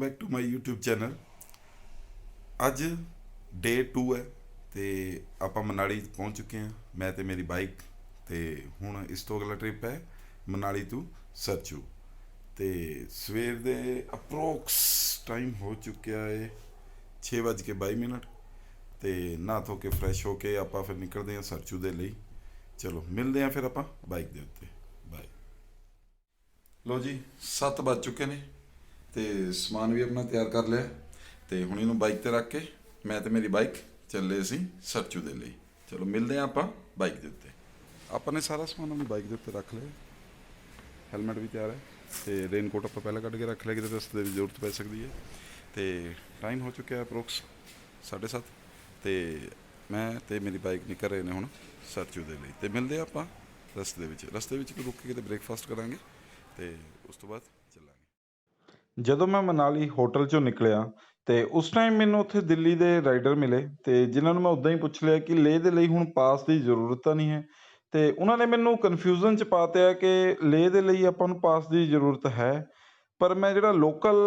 Back to my YouTube channel. अज day 2 है तो आप मनाली पहुँच चुके हैं, मैं तो मेरी बाइक। तो हुण इस तो अगला ट्रिप है मनाली टू सरचू। तो सवेर दे अप्रोक्स टाइम हो चुका है 6:22। तो नहा धो के फ्रैश होके आप फिर निकलते हैं सरचू के लिए। चलो मिलते हैं फिर आप बाइक के उत्ते। बाय। लो जी 7 बज चुके हैं तो समान भी अपना तैयार कर लिया। तो हुण इहनूं बाइक ते रख के मैं तो मेरी बाइक चले असीं सरचू दे लई। चलो मिलते हैं आप बाइक के उत्ते। आपने सारा समान अपनी बाइक के उत्ते रख लिया, हैलमेट भी तैयार है तो रेनकोट आप पहले कढ़ के रख लिया कि रस्ते की जरूरत पै सकती है। तो टाइम हो चुका है अप्रोक्स 7:30 तो मैं तो मेरी बाइक निकल रहे हैं हुण सरचू दे लई। तो मिलते हैं आप रस्ते रुक के ब्रेकफास्ट करांगे तो उस तो बाद चलांगे। ਜਦੋਂ ਮੈਂ ਮਨਾਲੀ ਹੋਟਲ ਚੋਂ ਨਿਕਲਿਆ ਤੇ ਉਸ ਟਾਈਮ ਮੈਨੂੰ ਉੱਥੇ ਦਿੱਲੀ ਦੇ ਰਾਈਡਰ ਮਿਲੇ ਤੇ ਜਿਨ੍ਹਾਂ ਨੂੰ ਮੈਂ ਉਦਾਂ ਹੀ ਪੁੱਛ ਲਿਆ ਕਿ ਲੇਹ ਦੇ ਲਈ ਹੁਣ ਪਾਸ ਦੀ ਜ਼ਰੂਰਤ ਤਾਂ ਨਹੀਂ ਹੈ। ਤੇ ਉਹਨਾਂ ਨੇ ਮੈਨੂੰ ਕਨਫਿਊਜ਼ਨ ਚ ਪਾ ਦਿੱਤਾ ਕਿ ਲੇਹ ਦੇ ਲਈ ਆਪਾਂ ਨੂੰ ਪਾਸ ਦੀ ਜ਼ਰੂਰਤ ਹੈ। ਪਰ ਮੈਂ ਜਿਹੜਾ ਲੋਕਲ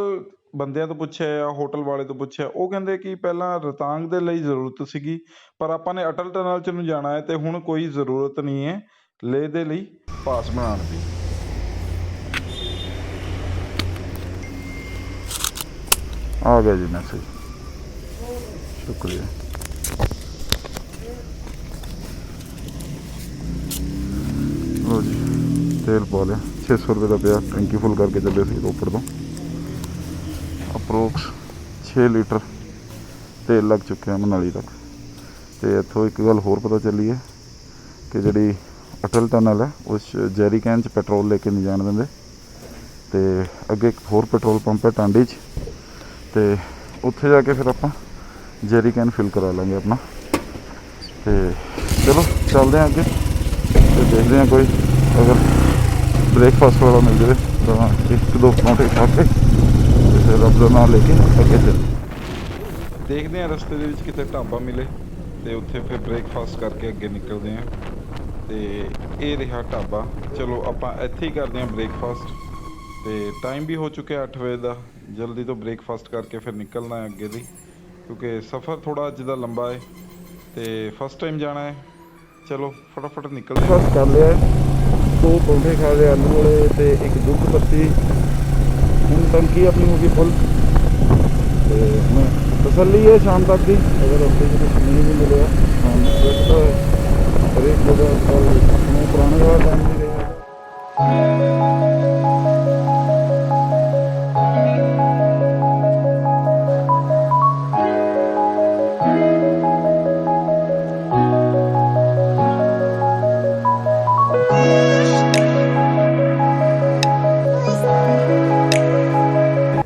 ਬੰਦਿਆਂ ਤੋਂ ਪੁੱਛਿਆ ਜਾਂ ਹੋਟਲ ਵਾਲੇ ਤੋਂ ਪੁੱਛਿਆ, ਉਹ ਕਹਿੰਦੇ ਕਿ ਪਹਿਲਾਂ ਰੋਹਤਾਂਗ ਦੇ ਲਈ ਜ਼ਰੂਰਤ ਸੀਗੀ, ਪਰ ਆਪਾਂ ਨੇ ਅਟਲ ਟਨਲ ਚ ਨੂੰ ਜਾਣਾ ਹੈ ਤੇ ਹੁਣ ਕੋਈ ਜ਼ਰੂਰਤ ਨਹੀਂ ਹੈ ਲੇਹ ਦੇ ਲਈ ਪਾਸ ਬਣਾਉਣ ਦੀ। आ गया जी मैसेज, शुक्रिया। लो जी तेल पा लिया, 600 रुपये का पिया, टैंकी फुल करके चले सी रोपड़ तो। अप्रोक्स 6 लीटर तेल लग चुके हैं मनाली तक। तो इतों एक गल होर पता चली है कि जी अटल टनल है उस जैरी कैन च पेट्रोल लेके नहीं जान देंगे। तो अगे एक होर पेट्रोल पंप है टांडी च, तो उत्थे जाके फिर आप जेरी कैन फिल करा लेंगे अपना। तो चलो चलते हैं अगे तो देखते हैं कोई अगर ब्रेकफास्ट वाला मिल जाए तो 1-2 परौंठे खा के फिर रब का नाम लेके अगे चल देखते हैं। रस्ते के कितने ढाबा मिले तो उत्थे फिर ब्रेकफास्ट करके अगे निकलते हैं। तो ये रहा ढाबा। चलो आप इत्थे ही करते हैं ब्रेकफास्ट। तो टाइम भी हो चुका 8 बजे का, जल्दी तो ब्रेकफास्ट करके फिर निकलना है अगे दी, क्योंकि सफ़र थोड़ा अज का लंबा है तो फस्ट टाइम जाना है। चलो फटाफट निकल ब्रेकफास्ट कर लिया है, 2 परौंठे खा लिया आलू वाले तो एक दुध पत्ती। हूँ टंकी अपनी होगी फुल। तो मैं तसली है शाम तक की, अगर रस्ते कुछ नहीं भी मिले शाम हर एक जगह पुराने वाला टाइम नहीं रहा।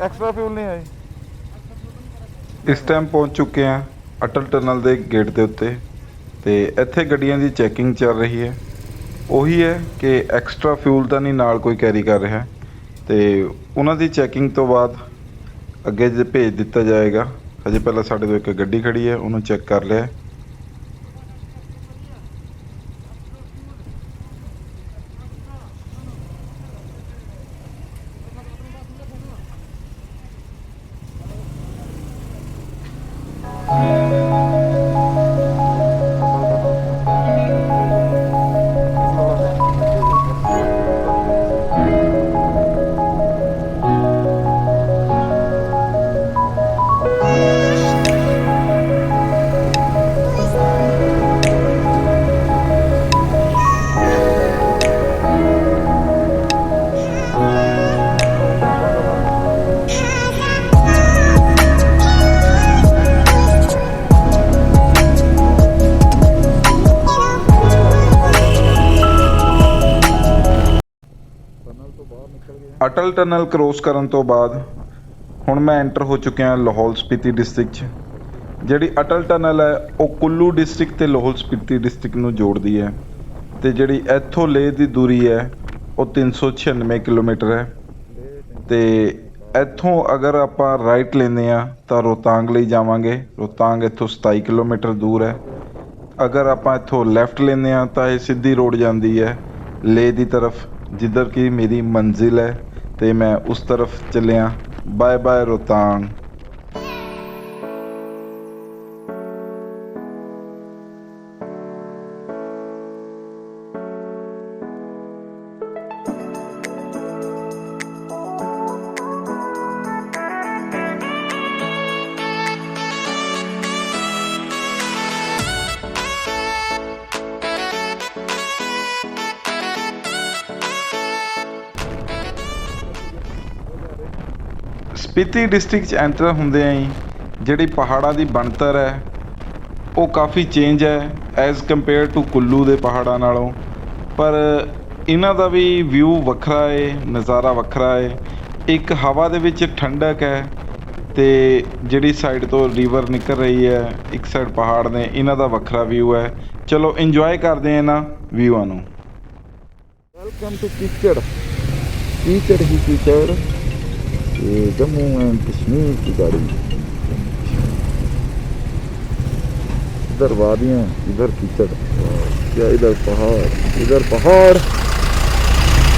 एक्स्ट्रा फ्यूल नहीं आई। इस टाइम पहुंच चुके हैं अटल टनल के गेट के उत्ते। तो इत्थे गड्डियां की चैकिंग चल रही है। ਉਹੀ है कि एक्स्ट्रा फ्यूल तो नहीं नाल कोई कैरी कर रहा। तो उन्हों की चैकिंग तो बाद अगे भेज दिता जाएगा। अजे पहले साढ़े तो एक गड्डी खड़ी है, उन्होंने चैक कर लिया। अटल टनल क्रॉस करन तो बाद हुण मैं एंटर हो चुकिया लाहौल स्पीति डिस्ट्रिक्ट च। जिहड़ी अटल टनल है वो कुल्लू डिस्ट्रिक्ट ते लाहौल स्पीति डिस्ट्रिक्ट नूं जोड़दी है। ते जिहड़ी इत्थों लेह दी दूरी है वो 396 किलोमीटर है। ते इत्थों अगर आप राइट लेंदे आ तां रोहतांग लई जावांगे। रोहतांग इत्थों 27 किलोमीटर दूर है। अगर आप इत्थों लैफ्ट लेंदे आ तां ये सीधी रोड जांदी है लेह दी तरफ, जिधर की मेरी मंजिल है। तो मैं उस तरफ चलिया bye bye Rohtang. Spiti district 'ਚ ਐਂਟਰ ਹੁੰਦਿਆਂ ਹੀ ਜਿਹੜੀ ਪਹਾੜਾਂ ਦੀ ਬਣਤਰ ਹੈ ਉਹ ਕਾਫੀ ਚੇਂਜ ਹੈ ਐਜ਼ ਕੰਪੇਅਰ ਟੂ ਕੁੱਲੂ ਦੇ ਪਹਾੜਾਂ ਨਾਲੋਂ। ਪਰ ਇਹਨਾਂ ਦਾ ਵੀ ਵਿਊ ਵੱਖਰਾ ਹੈ, ਨਜ਼ਾਰਾ ਵੱਖਰਾ ਹੈ। ਇੱਕ ਹਵਾ ਦੇ ਵਿੱਚ ਠੰਡਕ ਹੈ ਅਤੇ ਜਿਹੜੀ ਸਾਈਡ ਤੋਂ ਰਿਵਰ ਨਿਕਲ ਰਹੀ ਹੈ, ਇੱਕ ਸਾਈਡ ਪਹਾੜ ਨੇ, ਇਹਨਾਂ ਦਾ ਵੱਖਰਾ ਵਿਊ ਹੈ। ਚਲੋ ਇੰਜੋਏ ਕਰਦੇ ਹਾਂ ਇਹਨਾਂ ਵਿਊਆਂ ਨੂੰ। ਵੈਲਕਮ ਟੂ कीचड़, कीचड़ ही कीचड़, ये जम्मू एंड कश्मीर की गाड़ी। इधर वादियाँ, इधर कीचड़, क्या इधर पहाड़,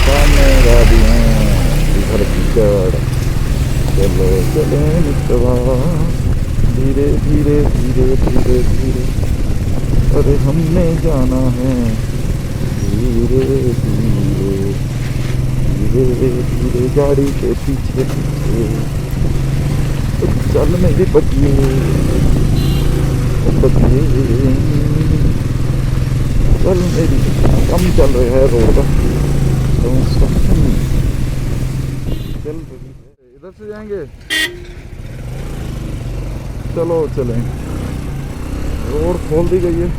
सामने वादियाँ, इधर कीचड़। चलो चले मित्रवा, धीरे धीरे धीरे धीरे धीरे, अरे हमने जाना है धीरे धीरे धीरे धीरे, गाड़ी के पीछे पीछे चल मेरे बचिए बचिए, चल मेरी, कम चल रहा है रोड का, चल इधर से जाएंगे। चलो चलें, रोड खोल दी गई है,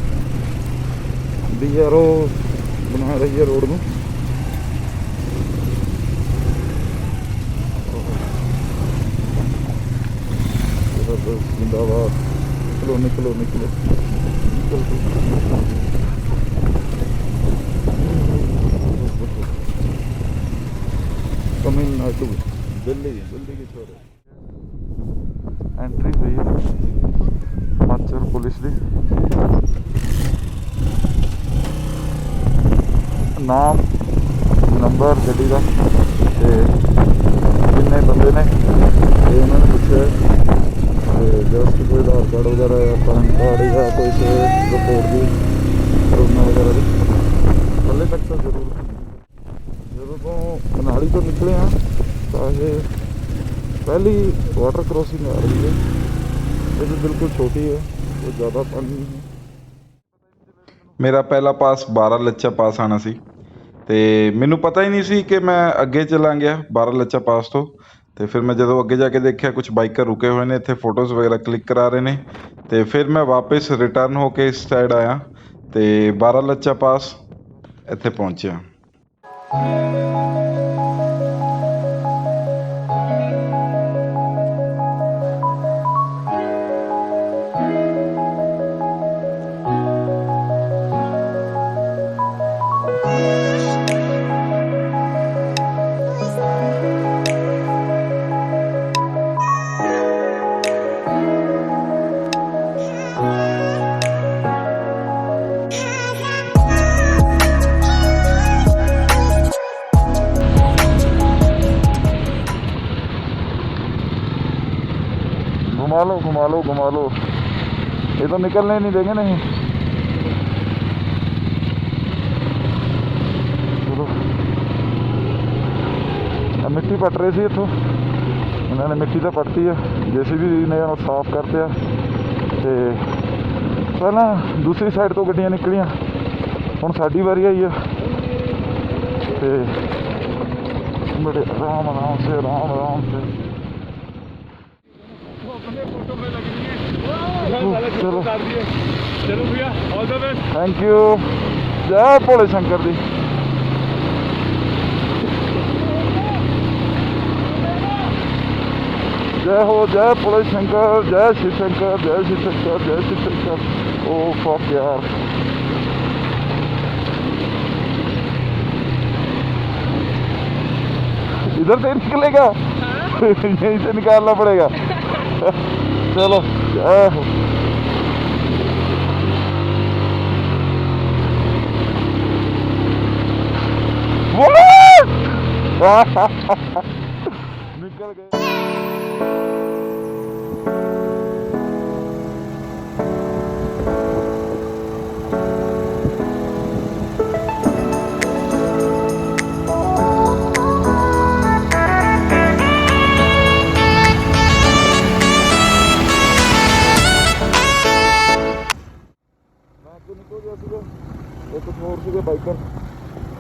BRO बना रही है रोड में। जिंदाबाद, निकलो निकलो निकलो, तमिलनाडु, दिल्ली के छोरे। एंट्री हुई है हिमाचल पुलिस की। नाम नंबर गड्डी का ते किन्ने बंदे ने ते उन्होंने पूछा जस्ट कोई आधार कार्ड वगैरह या पैन कार्ड या कोई से रिपोर्ट की कोरोना वगैरह की थले तक तो जरूर। जो तो मनाली तो निकले हैं तो ये पहली वाटर क्रॉसिंग आ रही है, ये तो बिल्कुल छोटी है, कोई ज़्यादा पानी नहीं है। मेरा पहला पास 12 ਲੱਚਾ ਪਾਸ ਆਣਾ ਸੀ ਤੇ ਮੈਨੂੰ ਪਤਾ ਹੀ ਨਹੀਂ ਸੀ ਕਿ ਮੈਂ ਅੱਗੇ ਚਲਾ ਗਿਆ 12 ਲੱਚਾ ਪਾਸ ਤੋਂ। ਤੇ ਫਿਰ ਮੈਂ ਜਦੋਂ ਅੱਗੇ ਜਾ ਕੇ ਦੇਖਿਆ ਕੁਝ ਬਾਈਕਰ ਰੁਕੇ ਹੋਏ ਨੇ ਇੱਥੇ, ਫੋਟੋਜ਼ ਵਗੈਰਾ ਕਲਿੱਕ ਕਰਾ ਰਹੇ ਨੇ। ਤੇ ਫਿਰ ਮੈਂ ਵਾਪਸ ਰਿਟਰਨ ਹੋ ਕੇ ਇਸ ਸਾਈਡ ਆਇਆ ਤੇ 12 ਲੱਚਾ ਪਾਸ ਇੱਥੇ ਪਹੁੰਚਿਆ। घुमा लो, ये तो निकलने नहीं देंगे नहीं। चलो मिट्टी पट रही थी इतों, इन्होंने मिट्टी तो पटती है, JCB ने साफ करते हैं। पहला दूसरी साइड तो गड्डियां निकलियां, हुण साडी वारी आई है ते बड़े आराम से चलो भैया, all the best, thank you. जय भोले शंकर जी। जय हो, जय भोले शंकर, जय शिव शंकर, जय शिव शंकर, जय शिव शंकर। ओ फक यार, इधर से निकलेगा यहीं से निकालना पड़ेगा। चलो जय हो। निकल गए।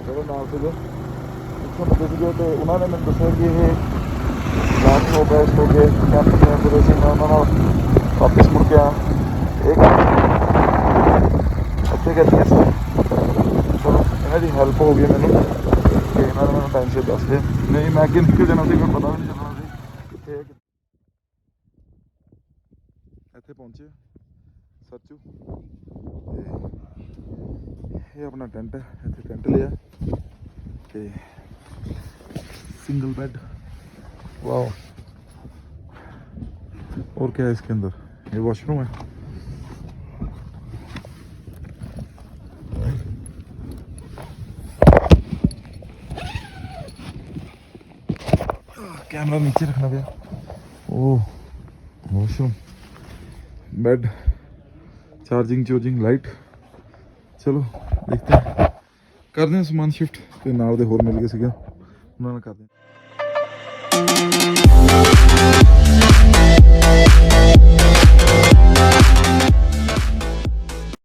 ਜਿਹੜੇ ਨਾਲ ਸੀਗੇ ਇੱਥੋਂ ਲੱਗੇ ਸੀਗੇ ਅਤੇ ਉਹਨਾਂ ਨੇ ਮੈਨੂੰ ਦੱਸਿਆ ਕਿ ਇਹ ਲਾਸਟ ਹੋ ਬੈਸਟ ਹੋ ਗਏ ਕੈਂਪ ਦੇ ਸੀ। ਮੈਂ ਉਹਨਾਂ ਨਾਲ ਵਾਪਿਸ ਮੁੜ ਕੇ ਆਇਆ। ਇਹ ਕੰਮ ਇੱਥੇ ਕਰਨੀ ਸੀ। ਚਲੋ ਇਹਨਾਂ ਦੀ ਹੈਲਪ ਹੋ ਗਈ ਮੈਨੂੰ ਅਤੇ ਇਹਨਾਂ ਨੇ ਮੈਨੂੰ ਟਾਈਮ ਸਿਰ ਦੱਸ ਦਿਆ, ਨਹੀਂ ਮੈਂ ਅੱਗੇ ਨਿਕਲ ਜਾਣਾ ਸੀ, ਮੈਨੂੰ ਪਤਾ ਵੀ ਨਹੀਂ ਚੱਲਣਾ ਸੀ ਕਿੱਥੇ। ਇੱਥੇ ਪਹੁੰਚੇ ਸਰਚੂ ਅਤੇ ਇਹ ਆਪਣਾ ਟੈਂਟ है, ਇੱਥੇ ਟੈਂਟ लिया ਤੇ सिंगल बेड। वाह, और क्या है इसके अंदर? ये वॉशरूम है। कैमरा नीचे रखना भैया। ओह, वॉशरूम, बेड, चार्जिंग लाइट। चलो देखते हैं, करते हैं समान शिफ्ट ਤੇ ਨਾਲ ਦੇ ਹੋਰ ਮਿਲ ਗਏ ਸੀਗੇ ਉਹਨਾਂ ਨਾਲ ਕਰਦੇ ਹਾਂ।